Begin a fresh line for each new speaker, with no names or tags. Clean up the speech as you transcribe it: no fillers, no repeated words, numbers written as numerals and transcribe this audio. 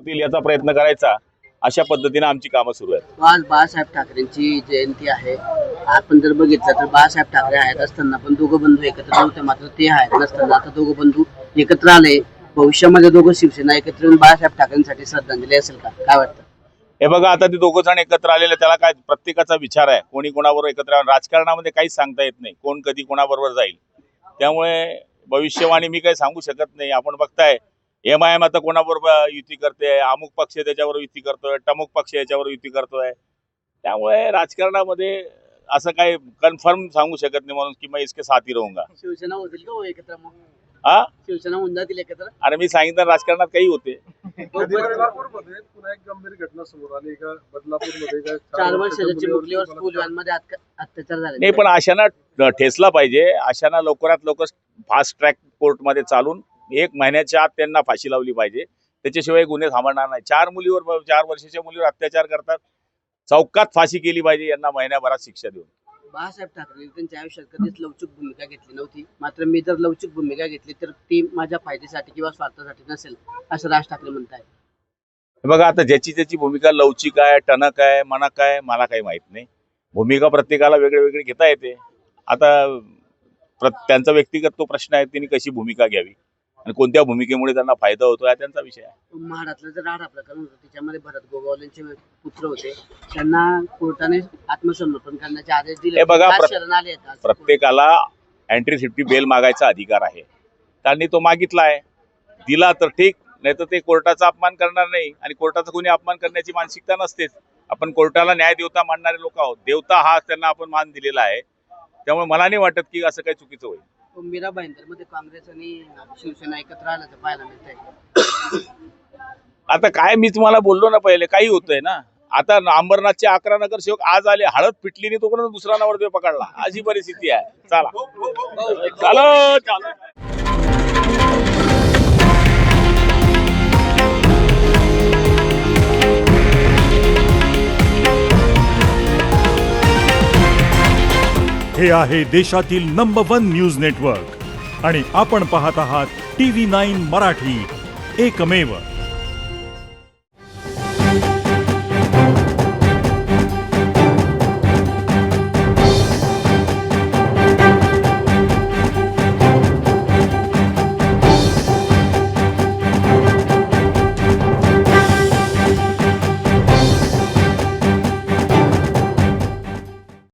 याचा प्रयत्न करायचा, अशा पद्धतीने आमची कामं सुरू आहेत.
आज बाळासाहेब ठाकरेंची जयंती आहे. आपण जर बघितलं तर बाळासाहेब ठाकरे आहेत असताना पण दोघं बंधू एकत्र नव्हते, मात्र ते आहेत नसताना आता दोघं बंधू एकत्र आले. भविष्यामध्ये दोघं शिवसेना एकत्र येऊन बाळासाहेब ठाकरेंसाठी श्रद्धांजली असेल का, काय वाटतं?
हे बघा, आता ते दोघं जण एकत्र आलेले, त्याला काय प्रत्येकाचा विचार आहे. कोणी कोणाबरोबर एकत्र राजकारणामध्ये काहीच सांगता येत नाही, कोण कधी कोणाबरोबर जाईल. त्यामुळे भविष्यवाणी मी काही सांगू शकत नाही. आपण बघताय MIM आता कोणाबरोबर युती करते, अमुक पक्ष त्याच्यावर युती करतोय, टमुक पक्ष याच्यावर युती करतोय. त्यामुळे राजकारणामध्ये असं काही कन्फर्म सांगू शकत नाही म्हणून की मैं इसके साथ ही रहूंगा.
शिवसेना होतील का हो एकत्र? मग
हा,
शिवसेना होऊन जातील एकत्र?
आणि मी सांगितलं राजकारणात काही होते.
बदलापूरमध्ये पुन्हा एक गंभीर घटना समोर आली का? बदलापूरमध्ये
4 वर्षाच्या चिमुकलीवर स्कूल व्हॅनमध्ये अत्याचार झाले.
नाही, पण अशांना ठेसला पाहिजे. अशांना लवकरात लवकर फास्ट ट्रॅक कोर्टमध्ये चालून 1 महिन्याच्या आत त्यांना फाशी लावली पाहिजे. त्याच्याशिवाय गुन्हे थांबणार नाही. 4 वर्षाच्या मुलीवर अत्याचार करतात, चौकात फाशी केली पाहिजे. यांना महिन्याभरात शिक्षा देऊन.
बाळासाहेब ठाकरे त्यांच्या आयुष्यात कधीच लवचिक भूमिका घेतली नव्हती, मात्र मी जर लवचिक भूमिका घेतली तर ती माझ्या फायद्यासाठी किंवा स्वार्थासाठी नसेल, असं राज ठाकरे म्हणताय.
बघा, आता ज्याची भूमिका लवचिक आहे, टणक आहे, मनक आहे, मला काही माहित नाही. भूमिका प्रत्येकाला वेगळी घेता येते. आता त्यांचा व्यक्तिगत तो प्रश्न आहे, त्यांनी कशी भूमिका घ्यावी आणि कोणत्या भूमिकेमुळे त्यांना फायदा होतो, हा त्यांचा विषय आहे.
महाराष्ट्रातलं जर राडा प्रकरण होतं, त्याच्यामध्ये भरत गोगावलेंचे पुत्र होते, त्यांना कोर्टाने आत्मसमर्पण करण्याचे आदेश दिले.
हे बघा,
आज शरण आले आहेत. आज
प्रत्येकाला एंट्री सेफ्टी बेल मागायचा अधिकार आहे. त्यांनी तो मागितला आहे, दिला तर ठीक, नाही तर ते कोर्टाचा अपमान करणार नाही. आणि कोर्टाचा कोणी अपमान करण्याची मानसिकता नसतेच. आपण कोर्टाला न्याय देवता मानणारे लोक आहोत. देवता हा त्यांना आपण मान दिलेला आहे. त्यामुळे मला नाही वाटत की असं काही चुकीचं होईल.
मीरा भाईंदरमध्ये काँग्रेस आणि शिवसेना एकत्र आल्याचं पाहायला मिळतंय.
आता काय, मी तुम्हाला बोललो ना पहिले, काही होतंय ना. आता अंबरनाथचे 11 नगरसेवक आज आले, हळद पिटली नाही तोपर्यंत दुसरा नवरदेव पकडला. अशी परिस्थिती आहे. चला चालो.
हे आहे देशातील नंबर 1 न्यूज नेटवर्क आणि आपण पाहत आहात TV9 मराठी, एकमेव.